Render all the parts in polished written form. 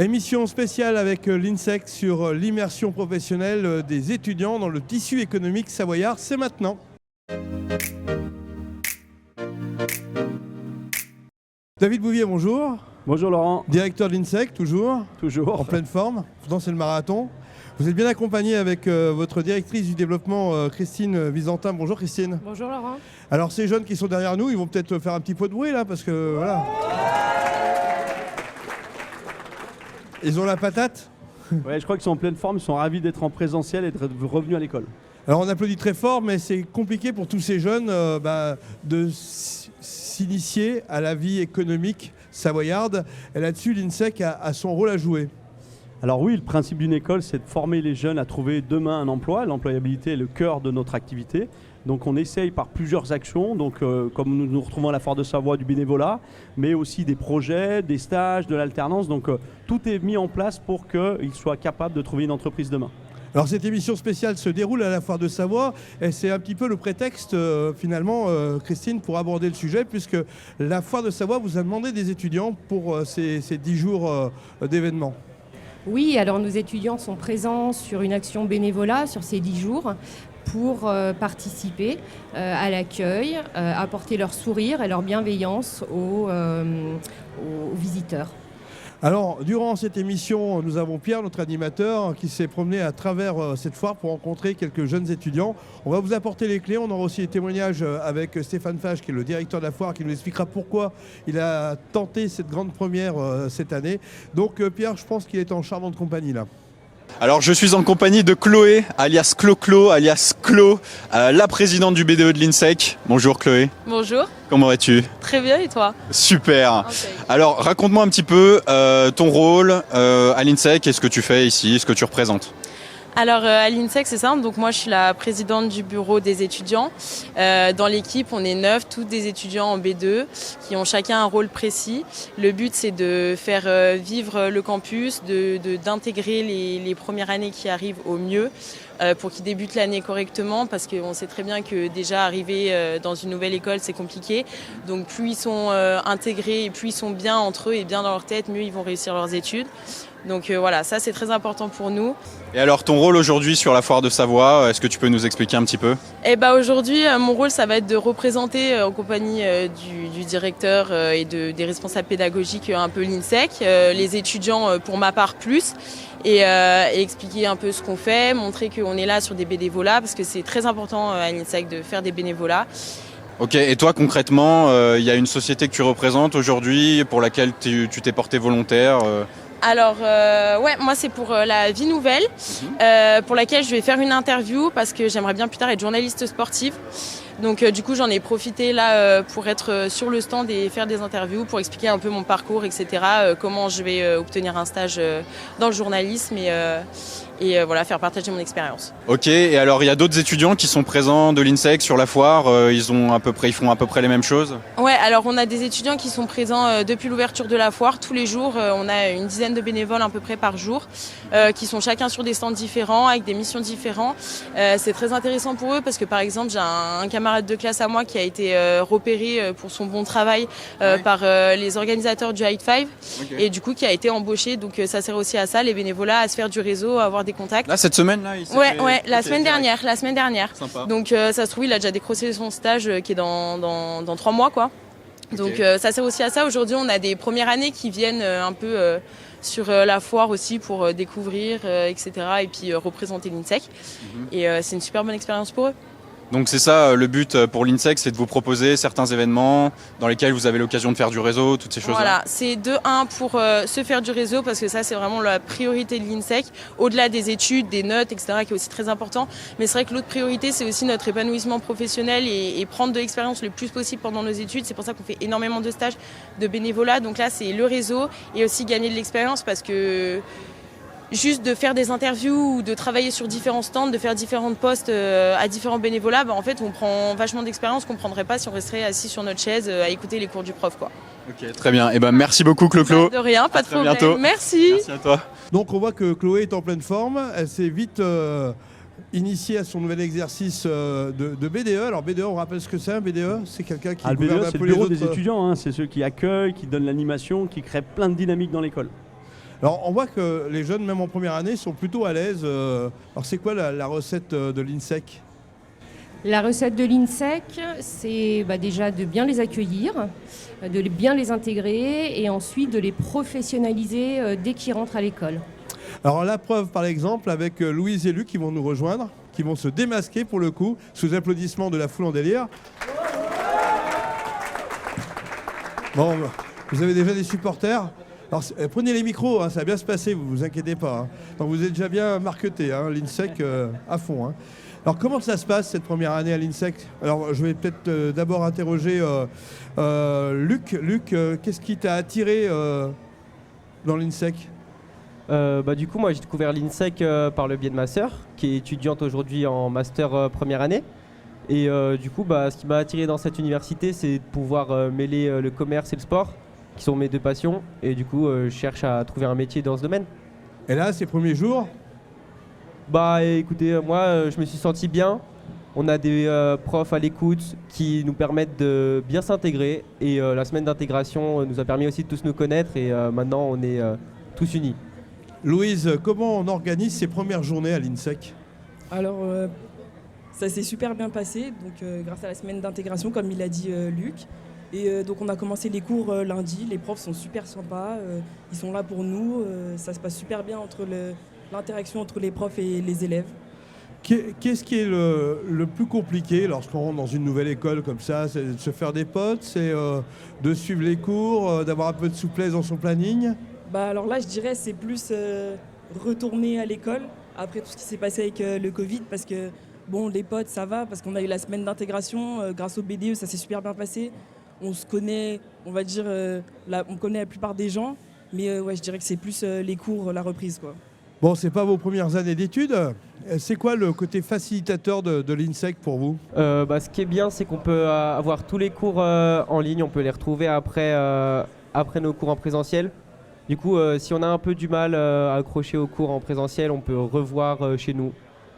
Émission spéciale avec l'INSEC sur l'immersion professionnelle des étudiants dans le tissu économique savoyard. C'est maintenant. David Bouvier, bonjour. Bonjour Laurent. Directeur de l'INSEC, toujours. Toujours. En pleine forme. Pourtant, c'est le marathon. Vous êtes bien accompagné avec votre directrice du développement, Christine Visantin. Bonjour Christine. Bonjour Laurent. Alors ces jeunes qui sont derrière nous, ils vont peut-être faire un petit peu de bruit là, parce que voilà. Ils ont la patate. Ouais, je crois qu'ils sont en pleine forme, ils sont ravis d'être en présentiel et d'être revenus à l'école. Alors on applaudit très fort, mais c'est compliqué pour tous ces jeunes de s'initier à la vie économique savoyarde. Et là-dessus, l'INSEC a son rôle à jouer. Alors oui, le principe d'une école, c'est de former les jeunes à trouver demain un emploi. L'employabilité est le cœur de notre activité. Donc on essaye par plusieurs actions, donc, comme nous nous retrouvons à la Foire de Savoie, du bénévolat, mais aussi des projets, des stages, de l'alternance. Donc tout est mis en place pour qu'ils soient capables de trouver une entreprise demain. Alors cette émission spéciale se déroule à la Foire de Savoie et c'est un petit peu le prétexte finalement, Christine, pour aborder le sujet, puisque la Foire de Savoie vous a demandé des étudiants pour ces 10 jours d'événements. Oui, alors nos étudiants sont présents sur une action bénévolat sur ces 10 jours pour participer à l'accueil, apporter leur sourire et leur bienveillance aux visiteurs. Alors, durant cette émission, nous avons Pierre, notre animateur, qui s'est promené à travers cette foire pour rencontrer quelques jeunes étudiants. On va vous apporter les clés. On aura aussi des témoignages avec Stéphane Fage, qui est le directeur de la foire, qui nous expliquera pourquoi il a tenté cette grande première cette année. Donc, Pierre, je pense qu'il est en charmante compagnie là. Alors je suis en compagnie de Chloé, alias Clo, alias Clo, la présidente du BDE de l'INSEC. Bonjour Chloé. Bonjour. Comment vas-tu? Très bien, et toi? Super. Okay. Alors raconte-moi un petit peu ton rôle à l'INSEC et ce que tu fais ici, ce que tu représentes. Alors à l'INSEC, c'est simple, donc moi je suis la présidente du bureau des étudiants. Dans l'équipe, on est 9, tous des étudiants en B2 qui ont chacun un rôle précis. Le but, c'est de faire vivre le campus, d'intégrer les premières années qui arrivent au mieux pour qu'ils débutent l'année correctement, parce qu'on sait très bien que déjà arriver dans une nouvelle école, c'est compliqué. Donc plus ils sont intégrés et plus ils sont bien entre eux et bien dans leur tête, mieux ils vont réussir leurs études. Donc voilà, ça c'est très important pour nous. Et alors ton rôle aujourd'hui sur la Foire de Savoie, est-ce que tu peux nous expliquer un petit peu? Aujourd'hui, mon rôle ça va être de représenter en compagnie du directeur et des responsables pédagogiques un peu l'INSEC, les étudiants pour ma part plus, et expliquer un peu ce qu'on fait, montrer qu'on est là sur des bénévolats, parce que c'est très important à l'INSEC de faire des bénévolats. Ok, et toi concrètement, il y a une société que tu représentes aujourd'hui pour laquelle tu t'es porté volontaire Alors, moi c'est pour la Vie Nouvelle, pour laquelle je vais faire une interview parce que j'aimerais bien plus tard être journaliste sportive. Donc du coup j'en ai profité là pour être sur le stand et faire des interviews pour expliquer un peu mon parcours, etc. Comment je vais obtenir un stage dans le journalisme et voilà, faire partager mon expérience. Ok, et alors il y a d'autres étudiants qui sont présents de l'INSEC sur la foire, ils font à peu près les mêmes choses? Ouais, alors on a des étudiants qui sont présents depuis l'ouverture de la foire, tous les jours, on a une dizaine de bénévoles à peu près par jour, qui sont chacun sur des stands différents, avec des missions différentes. C'est très intéressant pour eux parce que par exemple j'ai un camarade de classe à moi qui a été repéré pour son bon travail par les organisateurs du High Five, et du coup qui a été embauché, donc ça sert aussi à ça, les bénévolats, à se faire du réseau, à avoir des contacts. Là, cette semaine là, la semaine dernière. Sympa. Donc ça se trouve, il a déjà décroché son stage qui est dans 3 mois quoi. Donc ça sert aussi à ça. Aujourd'hui, on a des premières années qui viennent un peu sur la foire aussi pour découvrir, etc. et puis représenter l'INSEC. Et c'est une super bonne expérience pour eux. Donc c'est ça le but pour l'INSEC, c'est de vous proposer certains événements dans lesquels vous avez l'occasion de faire du réseau, toutes ces choses-là. Voilà, c'est de 1 pour se faire du réseau, parce que ça c'est vraiment la priorité de l'INSEC, au-delà des études, des notes, etc., qui est aussi très important. Mais c'est vrai que l'autre priorité, c'est aussi notre épanouissement professionnel et prendre de l'expérience le plus possible pendant nos études. C'est pour ça qu'on fait énormément de stages, de bénévolat. Donc là, c'est le réseau et aussi gagner de l'expérience, parce que juste de faire des interviews ou de travailler sur différents stands, de faire différents postes à différents bénévolats, en fait on prend vachement d'expérience qu'on ne prendrait pas si on resterait assis sur notre chaise à écouter les cours du prof, quoi. Ok, très bien. Et merci beaucoup Clo. De rien, pas de problème. Bientôt. Merci. Merci à toi. Donc on voit que Chloé est en pleine forme. Elle s'est vite initiée à son nouvel exercice de BDE. Alors BDE, on rappelle ce que c'est un BDE? C'est quelqu'un qui le gouverne BDE, un c'est peu le bureau les des autres. étudiants, c'est ceux qui accueillent, qui donnent l'animation, qui créent plein de dynamiques dans l'école. Alors on voit que les jeunes, même en première année, sont plutôt à l'aise. Alors c'est quoi la recette de l'INSEC ? La recette de l'INSEC, c'est déjà de bien les accueillir, de bien les intégrer et ensuite de les professionnaliser dès qu'ils rentrent à l'école. Alors la preuve par exemple avec Louise et Luc qui vont nous rejoindre, qui vont se démasquer pour le coup, sous applaudissements de la foule en délire. Bon, vous avez déjà des supporters ? Alors, prenez les micros, hein, ça va bien se passer, vous vous inquiétez pas. Hein. Donc, vous êtes déjà bien marqueté, hein, l'INSEC à fond. Hein. Alors comment ça se passe cette première année à l'INSEC ? Alors je vais peut-être d'abord interroger Luc. Luc, qu'est-ce qui t'a attiré dans l'INSEC ? Du coup, moi j'ai découvert l'INSEC par le biais de ma sœur, qui est étudiante aujourd'hui en master première année. Et du coup, ce qui m'a attiré dans cette université, c'est de pouvoir mêler le commerce et le sport, qui sont mes deux passions. Et du coup, je cherche à trouver un métier dans ce domaine. Et là, ces premiers jours ? Écoutez, moi je me suis senti bien. On a des profs à l'écoute qui nous permettent de bien s'intégrer. Et la semaine d'intégration nous a permis aussi de tous nous connaître. Et maintenant, on est tous unis. Louise, comment on organise ces premières journées à l'INSEC ? Alors, ça s'est super bien passé, donc grâce à la semaine d'intégration, comme il a dit Luc. Et donc on a commencé les cours lundi, les profs sont super sympas, ils sont là pour nous, ça se passe super bien entre l'interaction entre les profs et les élèves. Qu'est-ce qui est le plus compliqué lorsqu'on rentre dans une nouvelle école comme ça ? C'est de se faire des potes, c'est de suivre les cours, d'avoir un peu de souplesse dans son planning ? Alors là, je dirais c'est plus retourner à l'école après tout ce qui s'est passé avec le Covid, parce que bon, les potes ça va, parce qu'on a eu la semaine d'intégration, grâce au BDE ça s'est super bien passé. On se connaît, on va dire, on connaît la plupart des gens, mais ouais, je dirais que c'est plus les cours, la reprise, quoi. Bon, c'est pas vos premières années d'études. C'est quoi le côté facilitateur de l'INSEC pour vous ? Ce qui est bien, c'est qu'on peut avoir tous les cours en ligne, on peut les retrouver après nos cours en présentiel. Du coup, si on a un peu du mal à accrocher aux cours en présentiel, on peut revoir chez nous.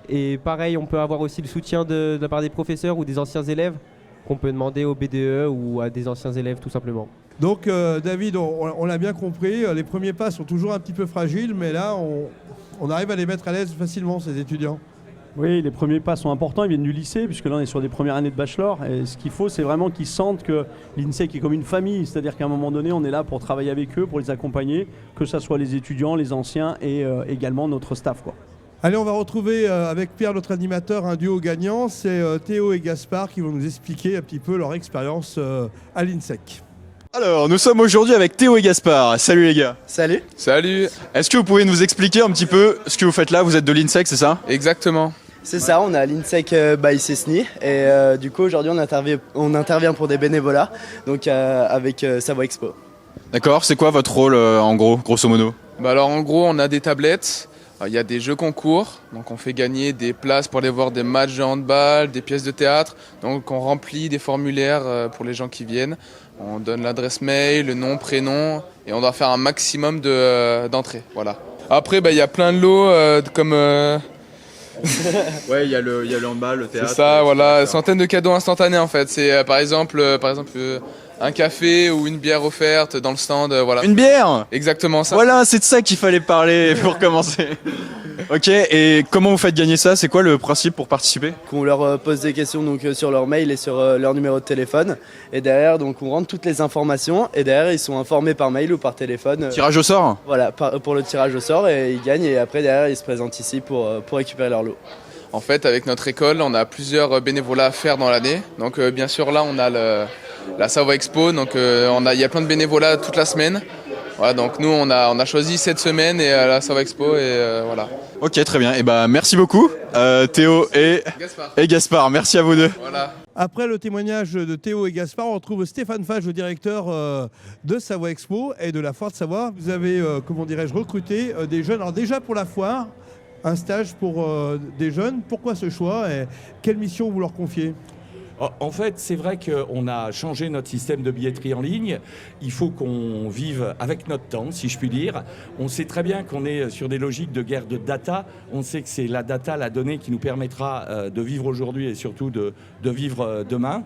Et pareil, on peut avoir aussi le soutien de la part des professeurs ou des anciens élèves qu'on peut demander au BDE ou à des anciens élèves tout simplement. Donc David, on l'a bien compris, les premiers pas sont toujours un petit peu fragiles, mais là on arrive à les mettre à l'aise facilement, ces étudiants. Oui, les premiers pas sont importants, ils viennent du lycée, puisque là on est sur des premières années de bachelor. Et ce qu'il faut, c'est vraiment qu'ils sentent que l'INSEC est comme une famille, c'est-à-dire qu'à un moment donné, on est là pour travailler avec eux, pour les accompagner, que ce soit les étudiants, les anciens et également notre staff, quoi. Allez, on va retrouver avec Pierre, notre animateur, un duo gagnant. C'est Théo et Gaspard qui vont nous expliquer un petit peu leur expérience à l'INSEC. Alors, nous sommes aujourd'hui avec Théo et Gaspard. Salut les gars. Salut. Salut. Est-ce que vous pouvez nous expliquer un petit peu ce que vous faites là ? Vous êtes de l'INSEC, c'est ça ? Exactement. C'est ça, on est à l'INSEC by Cessny et du coup aujourd'hui on intervient pour des bénévolats, donc avec Savoie Expo. D'accord, c'est quoi votre rôle en gros, grosso modo ? Alors en gros, on a des tablettes, il y a des jeux concours, donc on fait gagner des places pour aller voir des matchs de handball, des pièces de théâtre, donc on remplit des formulaires pour les gens qui viennent. On donne l'adresse mail, le nom, prénom et on doit faire un maximum d'entrées. Voilà. Après, il y a plein de lots comme... Ouais, il y a le handball, le théâtre. C'est ça, voilà, centaines de cadeaux instantanés en fait. C'est par exemple un café ou une bière offerte dans le stand, voilà. Une bière ? Exactement ça. Voilà, c'est de ça qu'il fallait parler pour commencer. Ok, et comment vous faites gagner ça ? C'est quoi le principe pour participer ? On leur pose des questions donc sur leur mail et sur leur numéro de téléphone et derrière donc on rentre toutes les informations et derrière ils sont informés par mail ou par téléphone. Tirage au sort ? Voilà, pour le tirage au sort et ils gagnent et après derrière ils se présentent ici pour récupérer leur lot. En fait, avec notre école, on a plusieurs bénévolats à faire dans l'année. Donc bien sûr là on a la Savoie Expo, donc il y a plein de bénévolats toute la semaine. Voilà, donc nous on a choisi cette semaine et la Savoie Expo et voilà. Ok, très bien. Et merci beaucoup Théo et Gaspard. Merci à vous deux. Voilà. Après le témoignage de Théo et Gaspard, on retrouve Stéphane Fage, le directeur de Savoie Expo et de la Foire de Savoie. Vous avez, recruté des jeunes. Alors déjà pour la foire, un stage pour des jeunes. Pourquoi ce choix et quelle mission vous leur confiez ? En fait, c'est vrai qu'on a changé notre système de billetterie en ligne. Il faut qu'on vive avec notre temps, si je puis dire. On sait très bien qu'on est sur des logiques de guerre de data. On sait que c'est la data, la donnée qui nous permettra de vivre aujourd'hui et surtout de vivre demain.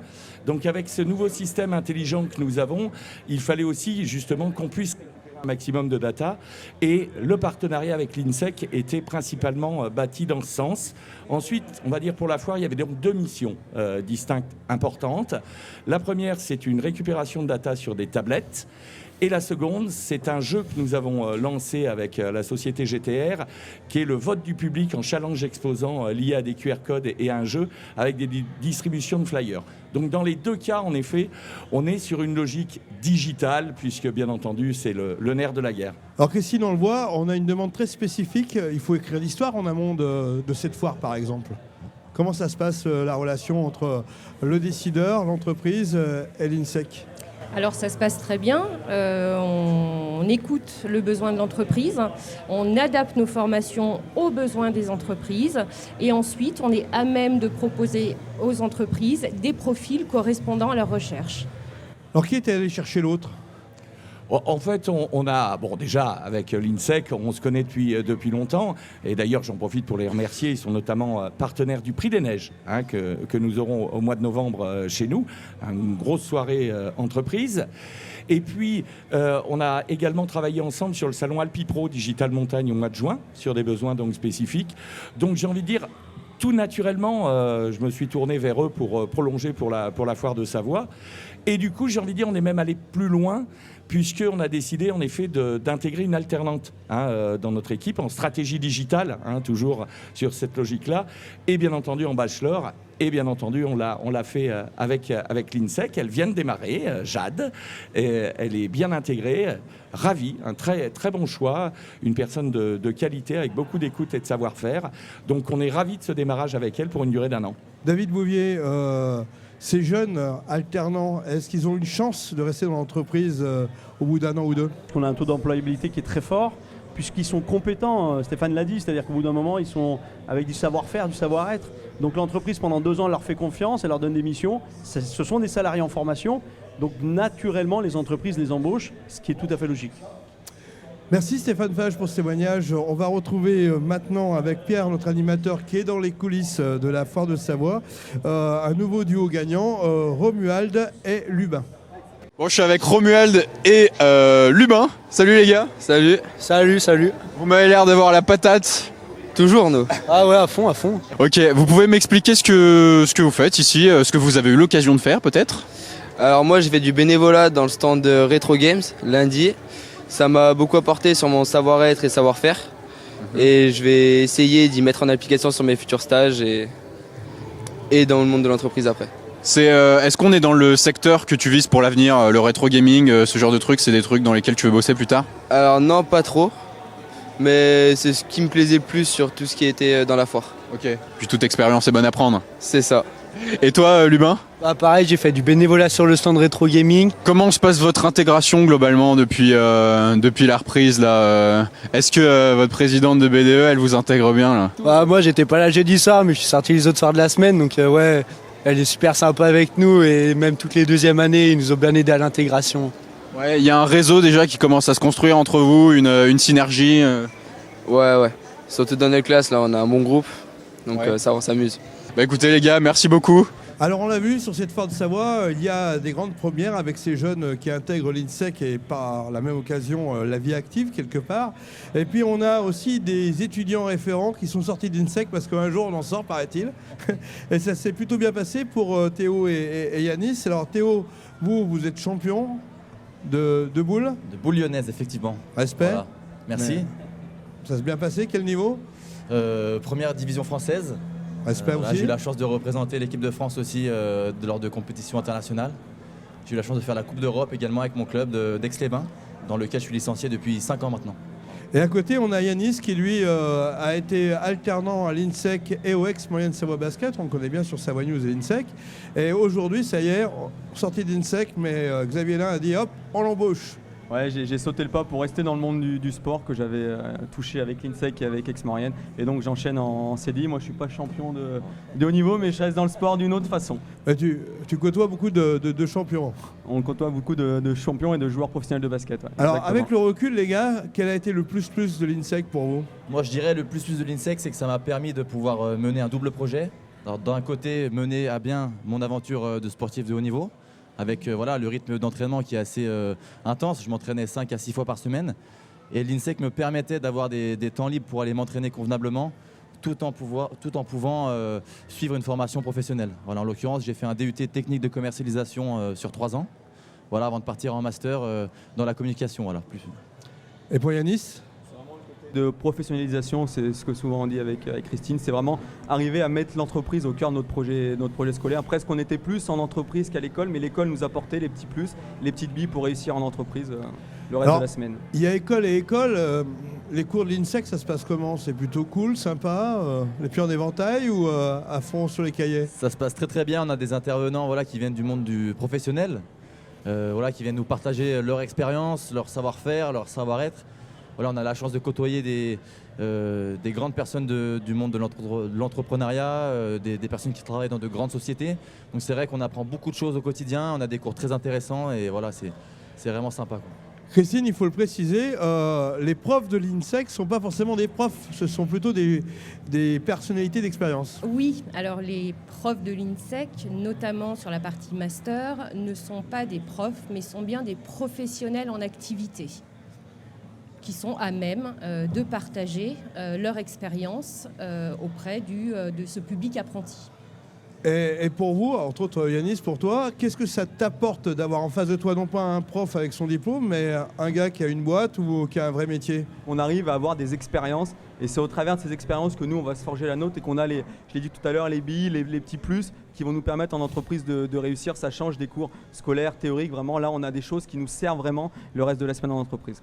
Donc avec ce nouveau système intelligent que nous avons, il fallait aussi justement qu'on puisse un maximum de data. Et le partenariat avec l'INSEC était principalement bâti dans ce sens. Ensuite, on va dire pour la foire, il y avait donc 2 missions distinctes importantes. La première, c'est une récupération de data sur des tablettes. Et la seconde, c'est un jeu que nous avons lancé avec la société GTR, qui est le vote du public en challenge exposant lié à des QR codes et à un jeu avec des distributions de flyers. Donc dans les 2 cas, en effet, on est sur une logique digitale, puisque bien entendu, c'est le nerf de la guerre. Alors Christine, on le voit, on a une demande très spécifique. Il faut écrire l'histoire en amont de cette foire, par exemple. Comment ça se passe, la relation entre le décideur, l'entreprise et l'INSEC ? Alors ça se passe très bien, on écoute le besoin de l'entreprise, on adapte nos formations aux besoins des entreprises et ensuite on est à même de proposer aux entreprises des profils correspondant à leurs recherches. Alors qui était allé chercher l'autre ? En fait, on a, déjà avec l'INSEC, on se connaît depuis longtemps. Et d'ailleurs, j'en profite pour les remercier. Ils sont notamment partenaires du Prix des Neiges, que nous aurons au mois de novembre chez nous. Une grosse soirée entreprise. Et puis, on a également travaillé ensemble sur le salon Alpipro Digital Montagne au mois de juin, sur des besoins donc spécifiques. Donc, j'ai envie de dire, tout naturellement, je me suis tourné vers eux pour prolonger pour la foire de Savoie. Et du coup, j'ai envie de dire, on est même allé plus loin, puisqu'on a décidé en effet d'intégrer une alternante dans notre équipe en stratégie digitale, toujours sur cette logique-là, et bien entendu en bachelor, et bien entendu on l'a fait avec l'INSEC. Elle vient de démarrer, Jade, et elle est bien intégrée, ravie, un très, très bon choix, une personne de qualité avec beaucoup d'écoute et de savoir-faire. Donc on est ravis de ce démarrage avec elle pour une durée d'1 an. David Bouvier, ces jeunes alternants, est-ce qu'ils ont une chance de rester dans l'entreprise au bout d'1 an ou 2 ? On a un taux d'employabilité qui est très fort, puisqu'ils sont compétents, Stéphane l'a dit, c'est-à-dire qu'au bout d'un moment, ils sont avec du savoir-faire, du savoir-être. Donc l'entreprise, pendant 2 ans, leur fait confiance, elle leur donne des missions. Ce sont des salariés en formation, donc naturellement, les entreprises les embauchent, ce qui est tout à fait logique. Merci Stéphane Fage pour ce témoignage. On va retrouver maintenant avec Pierre, notre animateur qui est dans les coulisses de la foire de Savoie, un nouveau duo gagnant, Romuald et Lubin. Bon, je suis avec Romuald et Lubin. Salut les gars. Salut. Salut. Vous m'avez l'air d'avoir la patate. Toujours, nous. Ah ouais, à fond. Ok, vous pouvez m'expliquer ce que vous faites ici, ce que vous avez eu l'occasion de faire peut-être ? Alors moi, j'ai fait du bénévolat dans le stand de Retro Games, lundi. Ça m'a beaucoup apporté sur mon savoir-être et savoir-faire. Et je vais essayer d'y mettre en application sur mes futurs stages et dans le monde de l'entreprise après. Est-ce qu'on est dans le secteur que tu vises pour l'avenir, le rétro gaming, ce genre de trucs, c'est des trucs dans lesquels tu veux bosser plus tard ? Alors non, pas trop. Mais c'est ce qui me plaisait le plus sur tout ce qui était dans la foire. Ok. Puis toute expérience est bonne à prendre. C'est ça. Et toi, Lubin ? Pareil, j'ai fait du bénévolat sur le stand Retro Gaming. Comment se passe votre intégration globalement depuis la reprise là Est-ce que votre présidente de BDE, elle vous intègre bien là ? Moi, j'étais pas là jeudi soir, mais je suis sorti les autres soirs de la semaine, donc ouais, elle est super sympa avec nous et même toutes les 2e années, ils nous ont bien aidé à l'intégration. Ouais, il y a un réseau déjà qui commence à se construire entre vous, une synergie. Ouais. Surtout dans notre classe, là, on a un bon groupe, donc ça, on s'amuse. Bah écoutez les gars, merci beaucoup. Alors on l'a vu, sur cette foire de Savoie, il y a des grandes premières avec ces jeunes qui intègrent l'INSEC et par la même occasion la vie active quelque part. Et puis on a aussi des étudiants référents qui sont sortis de l'INSEC parce qu'un jour on en sort, paraît-il. Et ça s'est plutôt bien passé pour Théo et Yanis. Alors Théo, vous êtes champion de boule ? De boule lyonnaise, effectivement. Respect. Voilà. Merci. Ça s'est bien passé, quel niveau ? Première division française. Respect aussi. J'ai eu la chance de représenter l'équipe de France aussi lors de compétitions internationales. J'ai eu la chance de faire la Coupe d'Europe également avec mon club d'Aix-les-Bains, dans lequel je suis licencié depuis 5 ans maintenant. Et à côté, on a Yanis qui, lui, a été alternant à l'INSEC et au ex-moyenne Savoie Basket. On le connaît bien sur Savoie News et l'INSEC. Et aujourd'hui, ça y est, sorti d'INSEC, mais Xavier Lin a dit hop, on l'embauche. Ouais, j'ai sauté le pas pour rester dans le monde du sport que j'avais touché avec l'INSEC et avec Aix-Maurienne. Et donc j'enchaîne en CDI. Moi, je ne suis pas champion de haut niveau, mais je reste dans le sport d'une autre façon. Et tu côtoies beaucoup de champions. On côtoie beaucoup de champions et de joueurs professionnels de basket. Ouais, alors, exactement. avec le recul, les gars, quel a été le plus de l'INSEC pour vous ? Moi, je dirais le plus de l'INSEC, c'est que ça m'a permis de pouvoir mener un double projet. Alors, d'un côté, mener à bien mon aventure de sportif de haut niveau. avec voilà, le rythme d'entraînement qui est assez intense. Je m'entraînais 5 à 6 fois par semaine. Et l'INSEC me permettait d'avoir des temps libres pour aller m'entraîner convenablement, tout en pouvant suivre une formation professionnelle. Voilà, en l'occurrence, j'ai fait un DUT technique de commercialisation sur 3 ans, voilà, avant de partir en master dans la communication. Voilà, plus. Et pour Yanis ? De professionnalisation, c'est ce que souvent on dit avec Christine, c'est vraiment arriver à mettre l'entreprise au cœur de notre projet scolaire. Presque on était plus en entreprise qu'à l'école, mais l'école nous apportait les petits plus, les petites billes pour réussir en entreprise le reste de la semaine. Il y a école et école. Les cours de l'INSEC, ça se passe comment ? C'est plutôt cool, sympa, les pieds en éventail ou à fond sur les cahiers ? Ça se passe très très bien. On a des intervenants voilà, qui viennent du monde du professionnel, voilà, qui viennent nous partager leur expérience, leur savoir-faire, leur savoir-être. Voilà, on a la chance de côtoyer des grandes personnes du monde de l'entrepreneuriat, des personnes qui travaillent dans de grandes sociétés. Donc c'est vrai qu'on apprend beaucoup de choses au quotidien, on a des cours très intéressants et voilà, c'est vraiment sympa, quoi. Christine, il faut le préciser, les profs de l'INSEC ne sont pas forcément des profs, ce sont plutôt des personnalités d'expérience. Oui, alors les profs de l'INSEC, notamment sur la partie master, ne sont pas des profs, mais sont bien des professionnels en activité, qui sont à même de partager leur expérience auprès de ce public apprenti. Et pour vous, entre autres Yanis, pour toi, qu'est-ce que ça t'apporte d'avoir en face de toi non pas un prof avec son diplôme, mais un gars qui a une boîte ou qui a un vrai métier ? On arrive à avoir des expériences et c'est au travers de ces expériences que nous, on va se forger la nôtre et qu'on a, je l'ai dit tout à l'heure, les billes, les petits plus qui vont nous permettre en entreprise de réussir. Ça change des cours scolaires, théoriques. Vraiment, là, on a des choses qui nous servent vraiment le reste de la semaine en entreprise.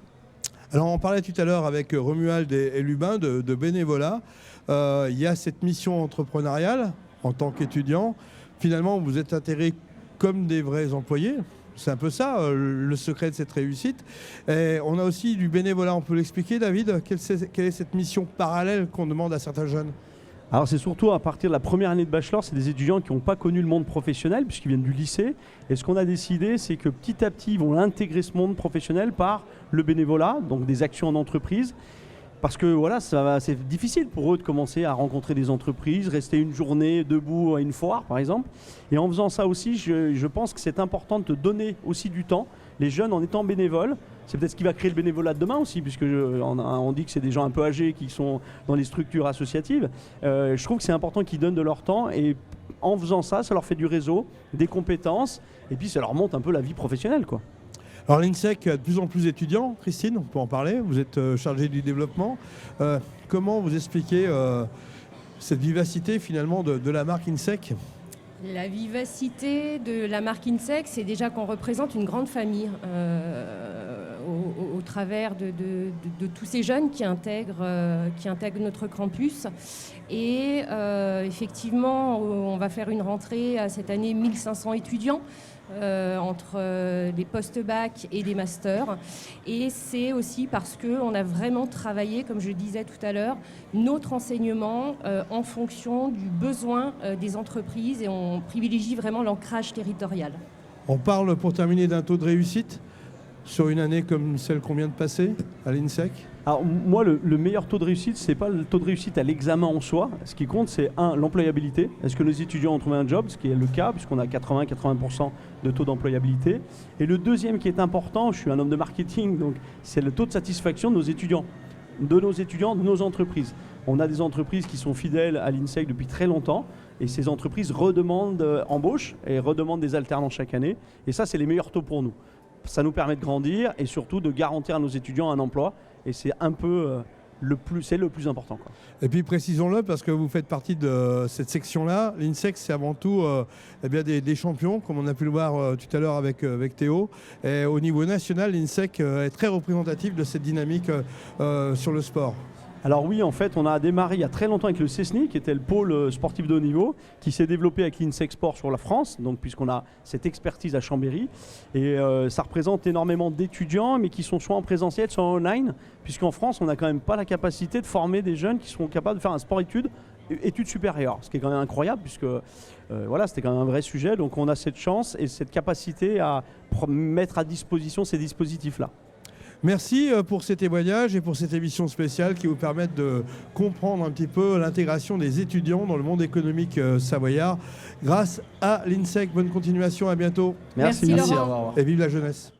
Alors on parlait tout à l'heure avec Romuald et Lubin de bénévolat. Il y a cette mission entrepreneuriale en tant qu'étudiant. Finalement, vous êtes intégrés comme des vrais employés. C'est un peu ça, le secret de cette réussite. Et on a aussi du bénévolat. On peut l'expliquer, David ? Quelle est cette mission parallèle qu'on demande à certains jeunes ? Alors c'est surtout à partir de la première année de bachelor, c'est des étudiants qui n'ont pas connu le monde professionnel puisqu'ils viennent du lycée. Et ce qu'on a décidé, c'est que petit à petit, ils vont intégrer ce monde professionnel par le bénévolat, donc des actions en entreprise. Parce que voilà, c'est difficile pour eux de commencer à rencontrer des entreprises, rester une journée debout à une foire par exemple. Et en faisant ça aussi, je pense que c'est important de te donner aussi du temps. Les jeunes en étant bénévoles, c'est peut-être ce qui va créer le bénévolat de demain aussi, puisque on dit que c'est des gens un peu âgés qui sont dans les structures associatives. Je trouve que c'est important qu'ils donnent de leur temps et en faisant ça, ça leur fait du réseau, des compétences et puis ça leur monte un peu la vie professionnelle, quoi. Alors l'INSEC a de plus en plus d'étudiants. Christine, on peut en parler. Vous êtes chargée du développement. Comment vous expliquez cette vivacité finalement de la marque INSEC ? La vivacité de la marque INSEC, c'est déjà qu'on représente une grande famille au travers de tous ces jeunes qui intègrent notre campus. Et effectivement, on va faire une rentrée à cette année 1500 étudiants. Entre des post-bac et des masters. Et c'est aussi parce qu'on a vraiment travaillé, comme je disais tout à l'heure, notre enseignement en fonction du besoin des entreprises et on privilégie vraiment l'ancrage territorial. On parle pour terminer d'un taux de réussite sur une année comme celle qu'on vient de passer à l'INSEC ? Alors moi, le meilleur taux de réussite, c'est pas le taux de réussite à l'examen en soi. Ce qui compte, c'est l'employabilité. Est-ce que nos étudiants ont trouvé un job, ce qui est le cas, puisqu'on a 80-80% de taux d'employabilité. Et le deuxième qui est important, je suis un homme de marketing, donc c'est le taux de satisfaction de nos étudiants, de nos entreprises. On a des entreprises qui sont fidèles à l'INSEC depuis très longtemps, et ces entreprises redemandent embauche et redemandent des alternants chaque année. Et ça, c'est les meilleurs taux pour nous. Ça nous permet de grandir et surtout de garantir à nos étudiants un emploi. Et c'est un peu le plus important, quoi. Et puis précisons-le, parce que vous faites partie de cette section-là. L'INSEC, c'est avant tout des champions, comme on a pu le voir tout à l'heure avec Théo. Et au niveau national, l'INSEC est très représentatif de cette dynamique sur le sport. Alors oui, en fait, on a démarré il y a très longtemps avec le CESNI, qui était le pôle sportif de haut niveau, qui s'est développé avec l'INSEC Sport sur la France, donc puisqu'on a cette expertise à Chambéry. Et ça représente énormément d'étudiants, mais qui sont soit en présentiel, soit en online, puisqu'en France, on n'a quand même pas la capacité de former des jeunes qui seront capables de faire un sport-études supérieures, ce qui est quand même incroyable, puisque c'était quand même un vrai sujet. Donc on a cette chance et cette capacité à mettre à disposition ces dispositifs-là. Merci pour ces témoignages et pour cette émission spéciale qui vous permettent de comprendre un petit peu l'intégration des étudiants dans le monde économique savoyard grâce à l'INSEC. Bonne continuation, à bientôt. Merci Laurent. Et vive la jeunesse.